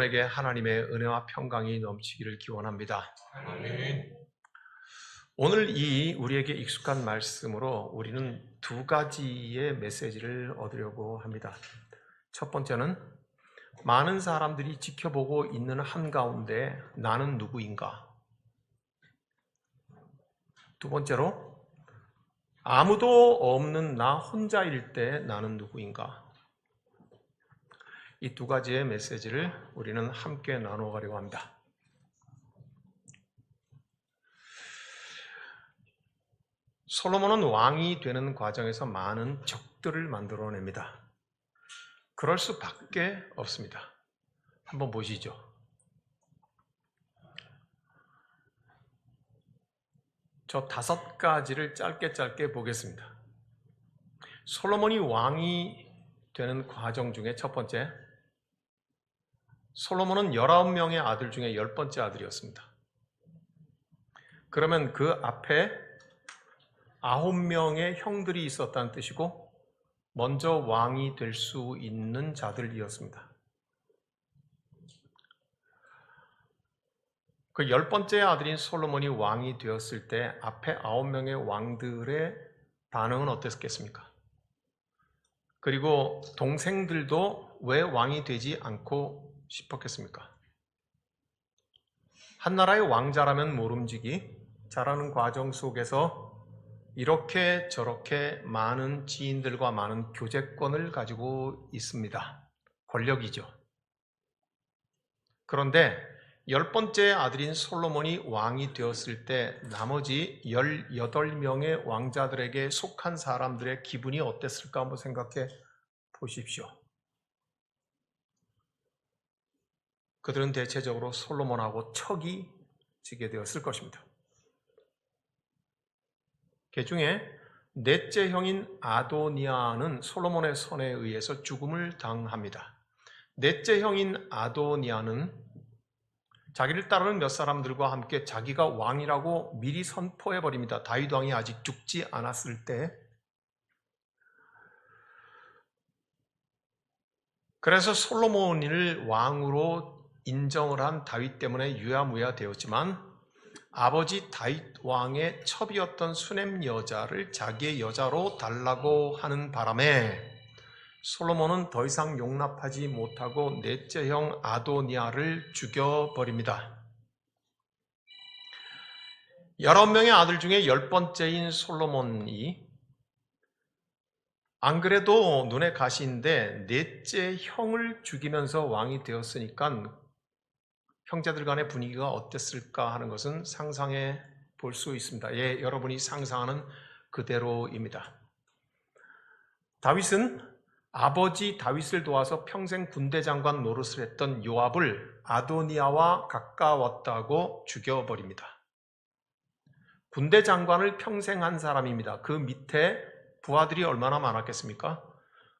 에게 하나님의 은혜와 평강이 넘치기를 기원합니다. 아멘. 오늘 이 우리에게 익숙한 말씀으로 우리는 두 가지의 메시지를 얻으려고 합니다. 첫 번째는 많은 사람들이 지켜보고 있는 한가운데 나는 누구인가? 두 번째로 아무도 없는 나 혼자일 때 나는 누구인가? 이 두 가지의 메시지를 우리는 함께 나눠가려고 합니다. 솔로몬은 왕이 되는 과정에서 많은 적들을 만들어냅니다. 그럴 수밖에 없습니다. 한번 보시죠. 저 5가지를 짧게 보겠습니다. 솔로몬이 왕이 되는 과정 중에 첫 번째, 솔로몬은 19명의 아들 중에 10번째 아들이었습니다. 그러면 그 앞에 9명의 형들이 있었다는 뜻이고 먼저 왕이 될 수 있는 자들이었습니다. 그 10번째 아들인 솔로몬이 왕이 되었을 때 앞에 9명의 왕들의 반응은 어땠겠습니까? 그리고 동생들도 왜 왕이 되지 않고 싶었겠습니까? 한 나라의 왕자라면 모름지기 자라는 과정 속에서 이렇게 저렇게 많은 지인들과 많은 교제권을 가지고 있습니다. 권력이죠. 그런데 10번째 아들인 솔로몬이 왕이 되었을 때 나머지 18명의 왕자들에게 속한 사람들의 기분이 어땠을까 한번 생각해 보십시오. 그들은 대체적으로 솔로몬하고 척이 지게 되었을 것입니다. 그 중에 넷째 형인 아도니아는 솔로몬의 손에 의해서 죽음을 당합니다. 넷째 형인 아도니아는 자기를 따르는 몇 사람들과 함께 자기가 왕이라고 미리 선포해버립니다. 다윗 왕이 아직 죽지 않았을 때. 그래서 솔로몬을 왕으로 인정을 한 다윗 때문에 유야무야 되었지만 아버지 다윗 왕의 첩이었던 수넴 여자를 자기의 여자로 달라고 하는 바람에 솔로몬은 더 이상 용납하지 못하고 넷째 형 아도니아를 죽여버립니다. 19명의 아들 중에 10번째인 솔로몬이 안 그래도 눈에 가시인데 넷째 형을 죽이면서 왕이 되었으니까 형제들 간의 분위기가 어땠을까 하는 것은 상상해 볼 수 있습니다. 예, 여러분이 상상하는 그대로입니다. 다윗은 아버지 다윗을 도와서 평생 군대 장관 노릇을 했던 요압을 아도니아와 가까웠다고 죽여버립니다. 군대 장관을 평생 한 사람입니다. 그 밑에 부하들이 얼마나 많았겠습니까?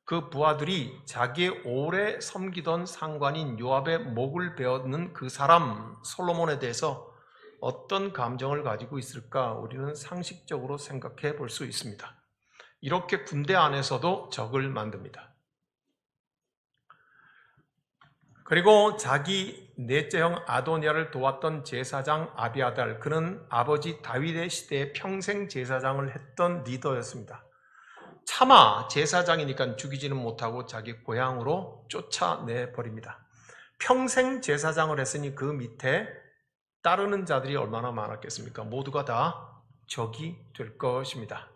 그 부하들이 자기의 오래 섬기던 상관인 요압의 목을 베었는 그 사람 솔로몬에 대해서 어떤 감정을 가지고 있을까 우리는 상식적으로 생각해 볼 수 있습니다. 이렇게 군대 안에서도 적을 만듭니다. 그리고 자기 넷째 형 아도니아를 도왔던 제사장 아비아달, 그는 아버지 다윗의 시대에 평생 제사장을 했던 리더였습니다. 차마 제사장이니까 죽이지는 못하고 자기 고향으로 쫓아내버립니다. 평생 제사장을 했으니 그 밑에 따르는 자들이 얼마나 많았겠습니까? 모두가 다 적이 될 것입니다.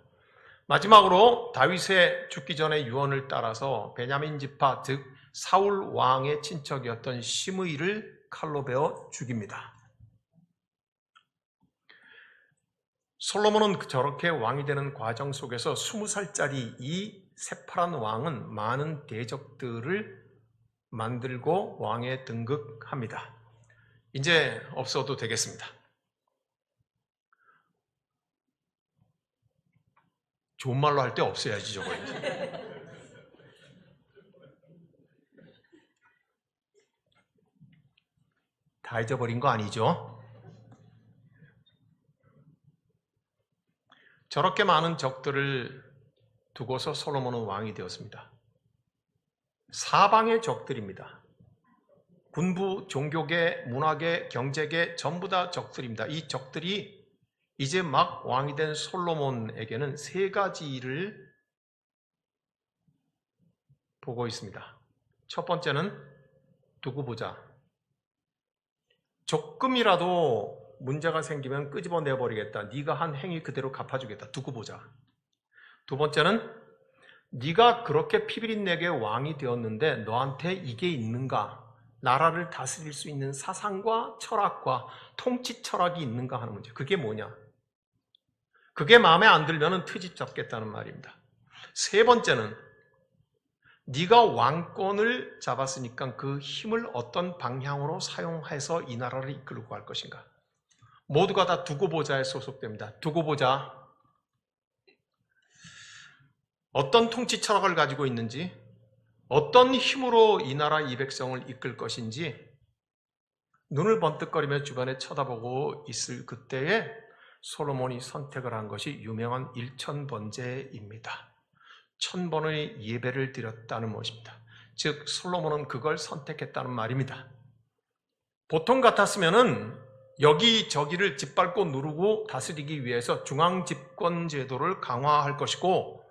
마지막으로 다윗의 죽기 전에 유언을 따라서 베냐민 지파 즉 사울 왕의 친척이었던 시므이를 칼로 베어 죽입니다. 솔로몬은 저렇게 왕이 되는 과정 속에서 20살짜리 이 새파란 왕은 많은 대적들을 만들고 왕에 등극합니다. 이제 없어도 되겠습니다. 좋은 말로 할 때 없어야지 저거. 다 잊어버린 거 아니죠? 저렇게 많은 적들을 두고서 솔로몬은 왕이 되었습니다. 사방의 적들입니다. 군부, 종교계, 문화계, 경제계 전부 다 적들입니다. 이 적들이 이제 막 왕이 된 솔로몬에게는 세 가지를 보고 있습니다. 첫 번째는 두고 보자. 조금이라도 문제가 생기면 끄집어내버리겠다. 네가 한 행위 그대로 갚아주겠다. 두고 보자. 두 번째는 네가 그렇게 피비린내게 왕이 되었는데 너한테 이게 있는가? 나라를 다스릴 수 있는 사상과 철학과 통치 철학이 있는가 하는 문제. 그게 뭐냐? 그게 마음에 안 들면 트집 잡겠다는 말입니다. 세 번째는 네가 왕권을 잡았으니까 그 힘을 어떤 방향으로 사용해서 이 나라를 이끌고 갈 것인가? 모두가 다 두고 보자에 소속됩니다. 두고 보자. 어떤 통치 철학을 가지고 있는지, 어떤 힘으로 이 나라 이 백성을 이끌 것인지 눈을 번뜩거리며 주변에 쳐다보고 있을 그때에 솔로몬이 선택을 한 것이 유명한 일천번제입니다. 1000번의 예배를 드렸다는 것입니다. 즉 솔로몬은 그걸 선택했다는 말입니다. 보통 같았으면은 여기저기를 짓밟고 누르고 다스리기 위해서 중앙집권 제도를 강화할 것이고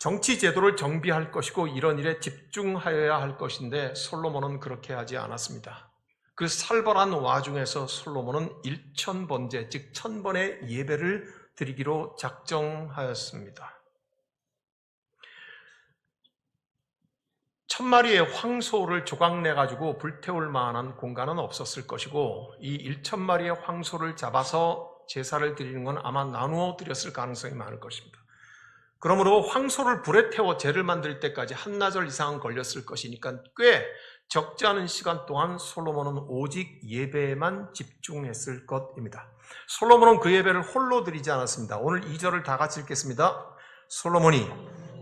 정치 제도를 정비할 것이고 이런 일에 집중하여야 할 것인데 솔로몬은 그렇게 하지 않았습니다. 그 살벌한 와중에서 솔로몬은 1000번제, 즉 1000번의 예배를 드리기로 작정하였습니다. 1000마리의 황소를 조각내가지고 불태울 만한 공간은 없었을 것이고 이 1000마리의 황소를 잡아서 제사를 드리는 건 아마 나누어 드렸을 가능성이 많을 것입니다. 그러므로 황소를 불에 태워 제를 만들 때까지 한나절 이상은 걸렸을 것이니까 꽤 적지 않은 시간 동안 솔로몬은 오직 예배에만 집중했을 것입니다. 솔로몬은 그 예배를 홀로 드리지 않았습니다. 오늘 2절을 다 같이 읽겠습니다. 솔로몬이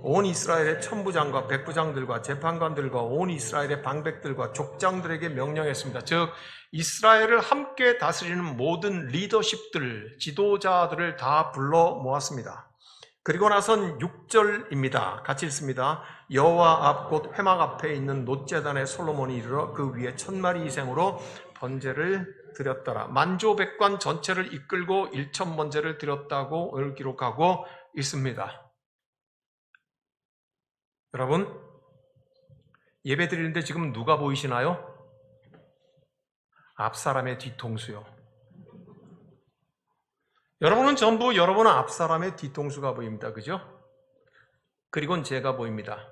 온 이스라엘의 천부장과 백부장들과 재판관들과 온 이스라엘의 방백들과 족장들에게 명령했습니다. 즉 이스라엘을 함께 다스리는 모든 리더십들, 지도자들을 다 불러 모았습니다. 그리고 나선 6절입니다. 같이 읽습니다. 여호와 앞 곧 회막 앞에 있는 놋제단에 솔로몬이 이르러 그 위에 1000마리 이생으로 번제를 드렸더라. 만조백관 전체를 이끌고 1000번제를 드렸다고 기록하고 있습니다. 여러분, 예배 드리는데 지금 누가 보이시나요? 앞사람의 뒤통수요. 여러분은 전부 여러분은 앞사람의 뒤통수가 보입니다. 그죠? 그리고는 제가 보입니다.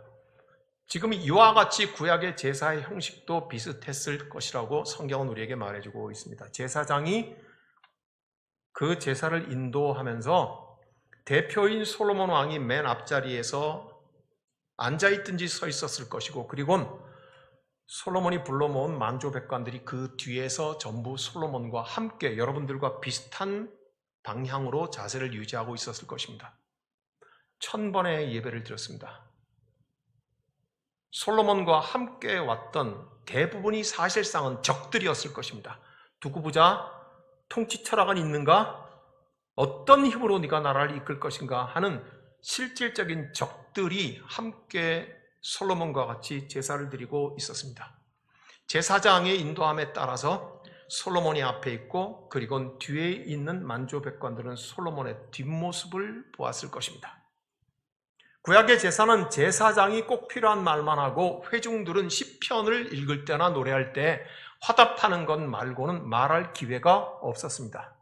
지금 이와 같이 구약의 제사의 형식도 비슷했을 것이라고 성경은 우리에게 말해주고 있습니다. 제사장이 그 제사를 인도하면서 대표인 솔로몬 왕이 맨 앞자리에서 앉아있든지 서 있었을 것이고 그리고는 솔로몬이 불러 모은 만조백관들이 그 뒤에서 전부 솔로몬과 함께 여러분들과 비슷한 방향으로 자세를 유지하고 있었을 것입니다. 1000번의 예배를 드렸습니다. 솔로몬과 함께 왔던 대부분이 사실상은 적들이었을 것입니다. 두고 보자. 통치 철학은 있는가? 어떤 힘으로 네가 나라를 이끌 것인가 하는 실질적인 적들이 함께 솔로몬과 같이 제사를 드리고 있었습니다. 제사장의 인도함에 따라서 솔로몬이 앞에 있고 그리고 뒤에 있는 만조백관들은 솔로몬의 뒷모습을 보았을 것입니다. 구약의 제사는 제사장이 꼭 필요한 말만 하고 회중들은 시편을 읽을 때나 노래할 때 화답하는 것 말고는 말할 기회가 없었습니다.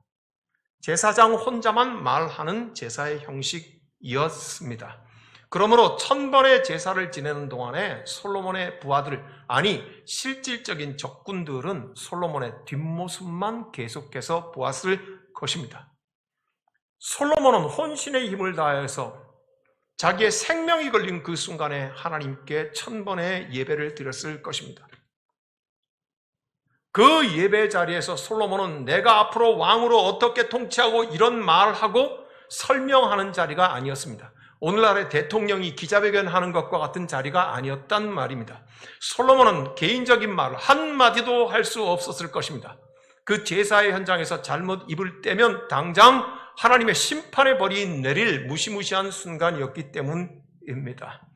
제사장 혼자만 말하는 제사의 형식이었습니다. 그러므로 1000번의 제사를 지내는 동안에 솔로몬의 부하들, 아니 실질적인 적군들은 솔로몬의 뒷모습만 계속해서 보았을 것입니다. 솔로몬은 혼신의 힘을 다해서 자기의 생명이 걸린 그 순간에 하나님께 1000번의 예배를 드렸을 것입니다. 그 예배 자리에서 솔로몬은 내가 앞으로 왕으로 어떻게 통치하고 이런 말하고 설명하는 자리가 아니었습니다. 오늘날의 대통령이 기자회견하는 것과 같은 자리가 아니었단 말입니다. 솔로몬은 개인적인 말 한마디도 할 수 없었을 것입니다. 그 제사의 현장에서 잘못 입을 떼면 당장 하나님의 심판의 벌이 내릴 무시무시한 순간이었기 때문입니다.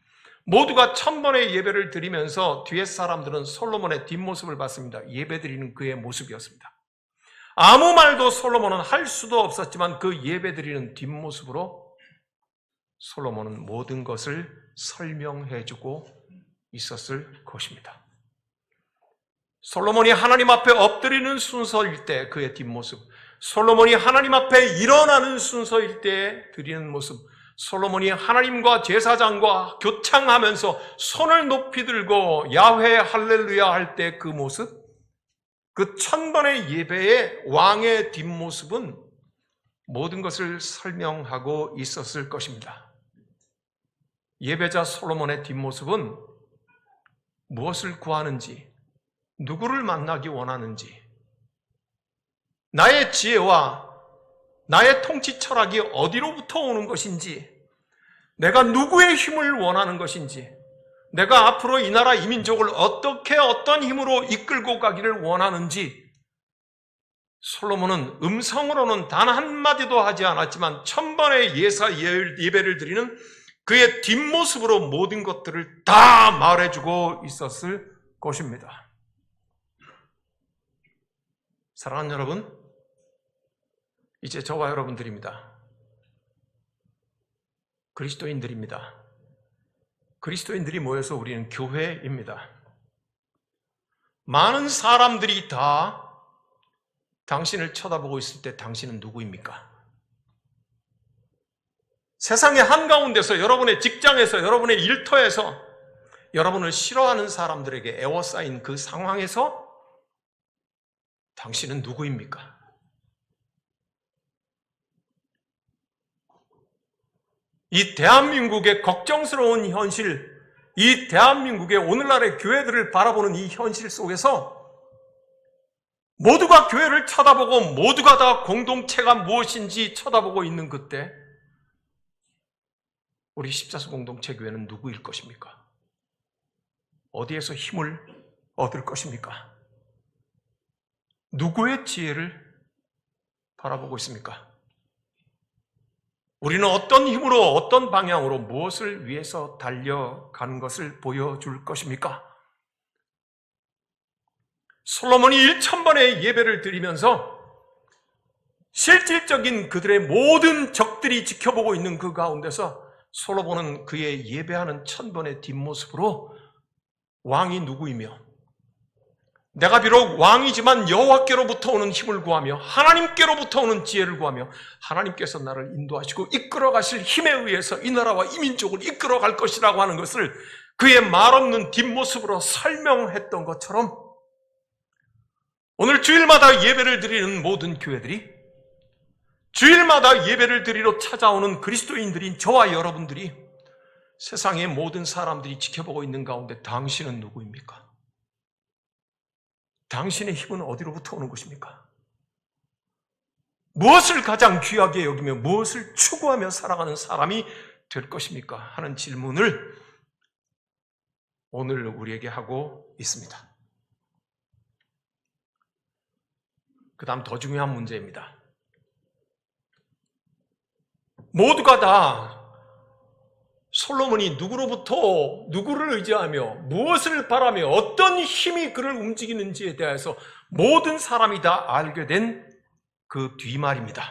모두가 천번의 예배를 드리면서 뒤에 사람들은 솔로몬의 뒷모습을 봤습니다. 예배드리는 그의 모습이었습니다. 아무 말도 솔로몬은 할 수도 없었지만 그 예배드리는 뒷모습으로 솔로몬은 모든 것을 설명해주고 있었을 것입니다. 솔로몬이 하나님 앞에 엎드리는 순서일 때 그의 뒷모습, 솔로몬이 하나님 앞에 일어나는 순서일 때 드리는 모습, 솔로몬이 하나님과 제사장과 교창하면서 손을 높이 들고 야훼 할렐루야 할 때 그 모습, 그 천번의 예배의 왕의 뒷모습은 모든 것을 설명하고 있었을 것입니다. 예배자 솔로몬의 뒷모습은 무엇을 구하는지, 누구를 만나기 원하는지, 나의 지혜와 나의 통치 철학이 어디로부터 오는 것인지, 내가 누구의 힘을 원하는 것인지, 내가 앞으로 이 나라 이 민족을 어떻게 어떤 힘으로 이끌고 가기를 원하는지 솔로몬은 음성으로는 단 한마디도 하지 않았지만 천번의 예배를 드리는 그의 뒷모습으로 모든 것들을 다 말해주고 있었을 것입니다. 사랑하는 여러분, 이제 저와 여러분들입니다. 그리스도인들입니다. 그리스도인들이 모여서 우리는 교회입니다. 많은 사람들이 다 당신을 쳐다보고 있을 때 당신은 누구입니까? 세상의 한가운데서, 여러분의 직장에서, 여러분의 일터에서, 여러분을 싫어하는 사람들에게 애워싸인 그 상황에서 당신은 누구입니까? 이 대한민국의 걱정스러운 현실, 이 대한민국의 오늘날의 교회들을 바라보는 이 현실 속에서 모두가 교회를 쳐다보고 모두가 다 공동체가 무엇인지 쳐다보고 있는 그때 우리 십자수 공동체 교회는 누구일 것입니까? 어디에서 힘을 얻을 것입니까? 누구의 지혜를 바라보고 있습니까? 우리는 어떤 힘으로, 어떤 방향으로, 무엇을 위해서 달려가는 것을 보여줄 것입니까? 솔로몬이 1000번의 예배를 드리면서 실질적인 그들의 모든 적들이 지켜보고 있는 그 가운데서 솔로몬은 그의 예배하는 1000번의 뒷모습으로 왕이 누구이며, 내가 비록 왕이지만 여호와께로부터 오는 힘을 구하며 하나님께로부터 오는 지혜를 구하며 하나님께서 나를 인도하시고 이끌어 가실 힘에 의해서 이 나라와 이 민족을 이끌어 갈 것이라고 하는 것을 그의 말없는 뒷모습으로 설명했던 것처럼 오늘 주일마다 예배를 드리는 모든 교회들이, 주일마다 예배를 드리러 찾아오는 그리스도인들인 저와 여러분들이 세상의 모든 사람들이 지켜보고 있는 가운데 당신은 누구입니까? 당신의 힘은 어디로부터 오는 것입니까? 무엇을 가장 귀하게 여기며 무엇을 추구하며 살아가는 사람이 될 것입니까? 하는 질문을 오늘 우리에게 하고 있습니다. 그 다음 더 중요한 문제입니다. 모두가 다 솔로몬이 누구로부터 누구를 의지하며 무엇을 바라며 어떤 힘이 그를 움직이는지에 대해서 모든 사람이 다 알게 된 그 뒷말입니다.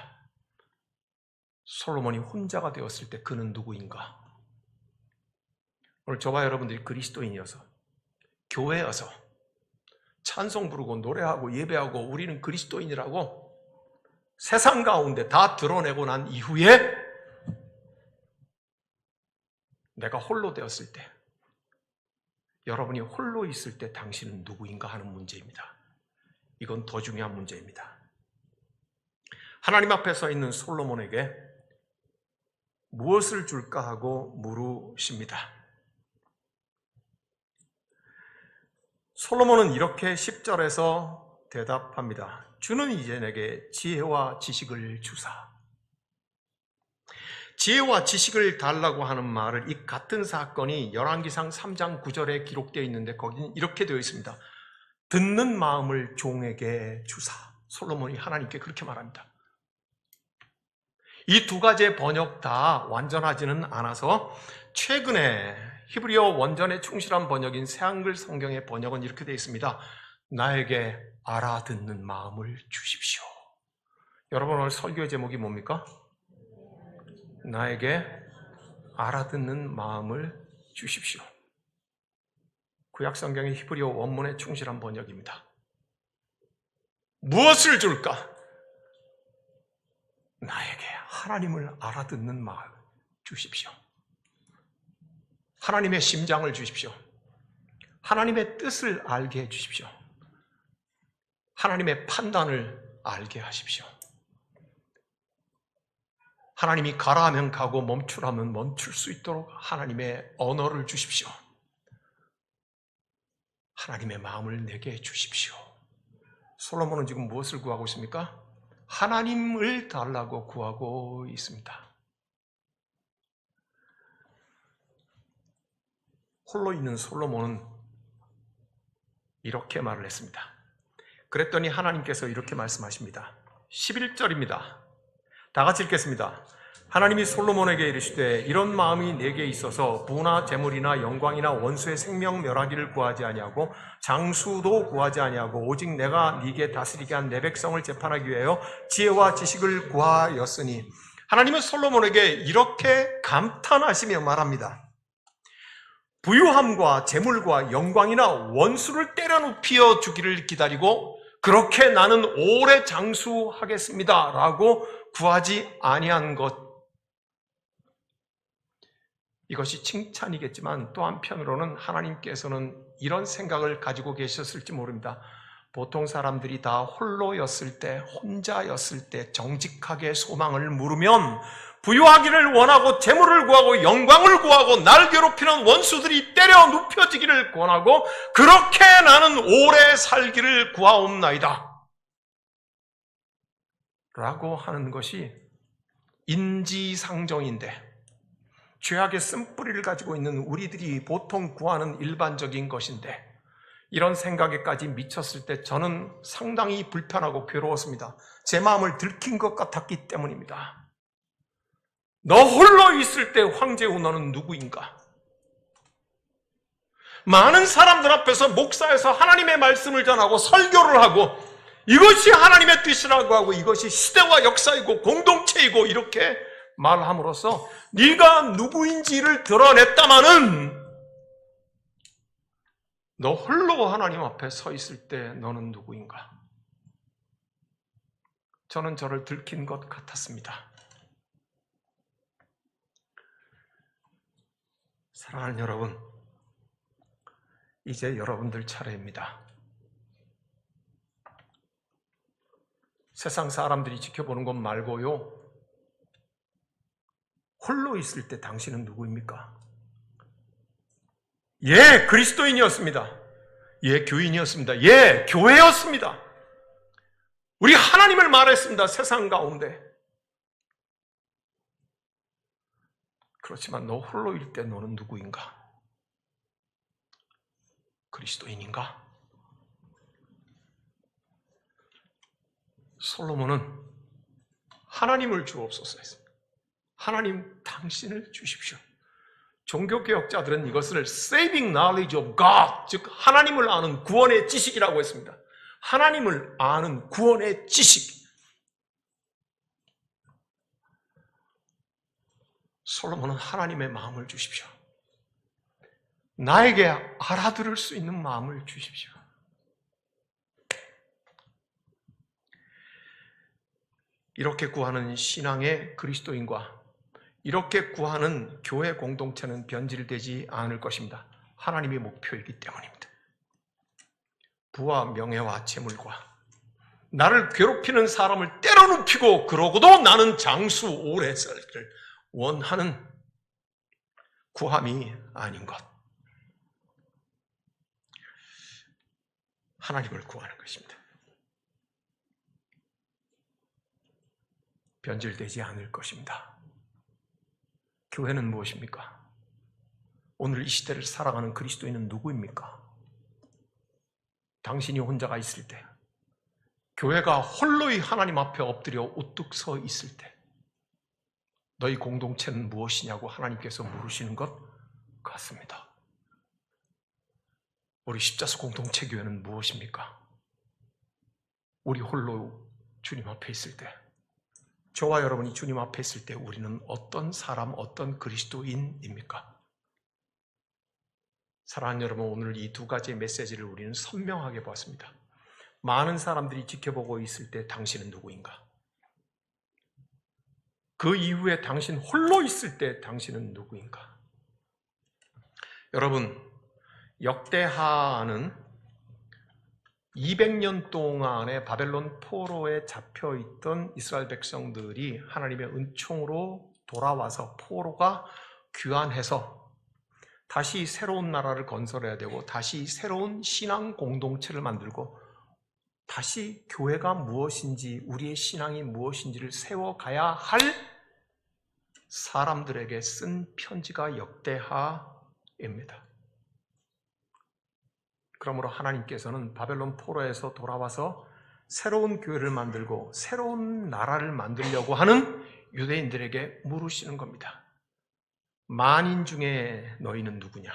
솔로몬이 혼자가 되었을 때 그는 누구인가? 오늘 저와 여러분들이 그리스도인이어서, 교회여서 찬송 부르고 노래하고 예배하고 우리는 그리스도인이라고 세상 가운데 다 드러내고 난 이후에 내가 홀로 되었을 때, 여러분이 홀로 있을 때 당신은 누구인가 하는 문제입니다. 이건 더 중요한 문제입니다. 하나님 앞에 서 있는 솔로몬에게 무엇을 줄까 하고 물으십니다. 솔로몬은 이렇게 10절에서 대답합니다. 주는 이제 내게 지혜와 지식을 주사. 지혜와 지식을 달라고 하는 말을, 이 같은 사건이 열왕기상 3장 9절에 기록되어 있는데 거기는 이렇게 되어 있습니다. 듣는 마음을 종에게 주사. 솔로몬이 하나님께 그렇게 말합니다. 이 두 가지의 번역 다 완전하지는 않아서 최근에 히브리어 원전에 충실한 번역인 새한글 성경의 번역은 이렇게 되어 있습니다. 나에게 알아듣는 마음을 주십시오. 여러분, 오늘 설교의 제목이 뭡니까? 나에게 알아듣는 마음을 주십시오. 구약 성경의 히브리어 원문에 충실한 번역입니다. 무엇을 줄까? 나에게 하나님을 알아듣는 마음 주십시오. 하나님의 심장을 주십시오. 하나님의 뜻을 알게 해주십시오. 하나님의 판단을 알게 하십시오. 하나님이 가라 하면 가고 멈추라면 멈출 수 있도록 하나님의 언어를 주십시오. 하나님의 마음을 내게 주십시오. 솔로몬은 지금 무엇을 구하고 있습니까? 하나님을 달라고 구하고 있습니다. 홀로 있는 솔로몬은 이렇게 말을 했습니다. 그랬더니 하나님께서 이렇게 말씀하십니다. 11절입니다. 다 같이 읽겠습니다. 하나님이 솔로몬에게 이르시되 이런 마음이 내게 있어서 부나 재물이나 영광이나 원수의 생명 멸하기를 구하지 아니하고 장수도 구하지 아니하고 오직 내가 네게 다스리게 한 내 백성을 재판하기 위하여 지혜와 지식을 구하였으니, 하나님은 솔로몬에게 이렇게 감탄하시며 말합니다. 부유함과 재물과 영광이나 원수를 때려눕혀 주기를 기다리고 그렇게 나는 오래 장수하겠습니다 라고 구하지 아니한 것, 이것이 칭찬이겠지만 또 한편으로는 하나님께서는 이런 생각을 가지고 계셨을지 모릅니다. 보통 사람들이 다 홀로였을 때, 혼자였을 때 정직하게 소망을 물으면 부유하기를 원하고 재물을 구하고 영광을 구하고 날 괴롭히는 원수들이 때려 눕혀지기를 권하고 그렇게 나는 오래 살기를 구하옵나이다 라고 하는 것이 인지상정인데, 죄악의 쓴뿌리를 가지고 있는 우리들이 보통 구하는 일반적인 것인데, 이런 생각에까지 미쳤을 때 저는 상당히 불편하고 괴로웠습니다. 제 마음을 들킨 것 같았기 때문입니다. 너 홀로 있을 때 황제후 너는 누구인가? 많은 사람들 앞에서 목사에서 하나님의 말씀을 전하고 설교를 하고 이것이 하나님의 뜻이라고 하고 이것이 시대와 역사이고 공동체이고 이렇게 말함으로써 네가 누구인지를 드러냈다마는 너 홀로 하나님 앞에 서 있을 때 너는 누구인가? 저는 저를 들킨 것 같았습니다. 사랑하는 여러분, 이제 여러분들 차례입니다. 세상 사람들이 지켜보는 것 말고요, 홀로 있을 때 당신은 누구입니까? 예, 그리스도인이었습니다. 예, 교인이었습니다. 예, 교회였습니다. 우리 하나님을 말했습니다. 세상 가운데. 그렇지만 너 홀로일 때 너는 누구인가? 그리스도인인가? 솔로몬은 하나님을 주옵소서 했습니다. 하나님 당신을 주십시오. 종교개혁자들은 이것을 saving knowledge of God, 즉 하나님을 아는 구원의 지식이라고 했습니다. 하나님을 아는 구원의 지식. 솔로몬은 하나님의 마음을 주십시오. 나에게 알아들을 수 있는 마음을 주십시오. 이렇게 구하는 신앙의 그리스도인과 이렇게 구하는 교회 공동체는 변질되지 않을 것입니다. 하나님의 목표이기 때문입니다. 부와 명예와 재물과 나를 괴롭히는 사람을 때려눕히고 그러고도 나는 장수 오래 살기를 원하는 구함이 아닌 것. 하나님을 구하는 것입니다. 변질되지 않을 것입니다. 교회는 무엇입니까? 오늘 이 시대를 살아가는 그리스도인은 누구입니까? 당신이 혼자가 있을 때, 교회가 홀로이 하나님 앞에 엎드려 우뚝 서 있을 때, 너희 공동체는 무엇이냐고 하나님께서 물으시는 것 같습니다. 우리 십자수 공동체 교회는 무엇입니까? 우리 홀로 주님 앞에 있을 때, 저와 여러분이 주님 앞에 있을 때 우리는 어떤 사람, 어떤 그리스도인입니까? 사랑하는 여러분, 오늘 이 두 가지의 메시지를 우리는 선명하게 보았습니다. 많은 사람들이 지켜보고 있을 때 당신은 누구인가? 그 이후에 당신 홀로 있을 때 당신은 누구인가? 여러분, 역대하는 200년 동안의 바벨론 포로에 잡혀있던 이스라엘 백성들이 하나님의 은총으로 돌아와서 포로가 귀환해서 다시 새로운 나라를 건설해야 되고 다시 새로운 신앙 공동체를 만들고 다시 교회가 무엇인지 우리의 신앙이 무엇인지를 세워가야 할 사람들에게 쓴 편지가 역대하입니다. 그러므로 하나님께서는 바벨론 포로에서 돌아와서 새로운 교회를 만들고 새로운 나라를 만들려고 하는 유대인들에게 물으시는 겁니다. 만인 중에 너희는 누구냐?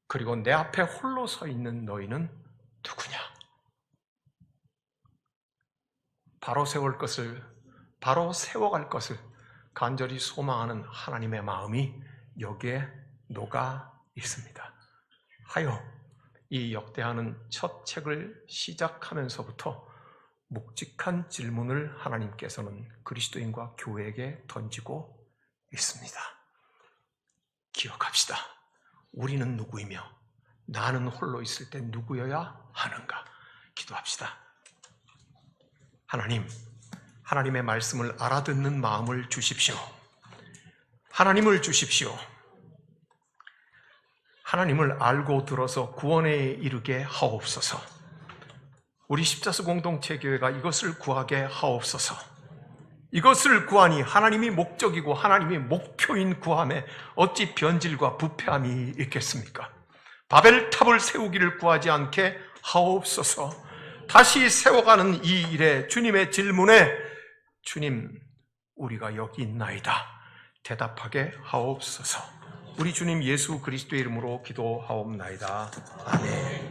그리고 내 앞에 홀로 서 있는 너희는 누구냐? 바로 세워갈 것을 간절히 소망하는 하나님의 마음이 여기에 녹아 있습니다. 하여 이 역대하는 첫 책을 시작하면서부터 묵직한 질문을 하나님께서는 그리스도인과 교회에게 던지고 있습니다. 기억합시다. 우리는 누구이며 나는 홀로 있을 때 누구여야 하는가? 기도합시다. 하나님, 하나님의 말씀을 알아듣는 마음을 주십시오. 하나님을 주십시오. 하나님을 알고 들어서 구원에 이르게 하옵소서. 우리 십자수 공동체 교회가 이것을 구하게 하옵소서. 이것을 구하니 하나님이 목적이고 하나님이 목표인 구함에 어찌 변질과 부패함이 있겠습니까? 바벨탑을 세우기를 구하지 않게 하옵소서. 다시 세워가는 이 일에 주님의 질문에 주님, 우리가 여기 있나이다 대답하게 하옵소서. 우리 주님 예수 그리스도의 이름으로 기도하옵나이다. 아멘.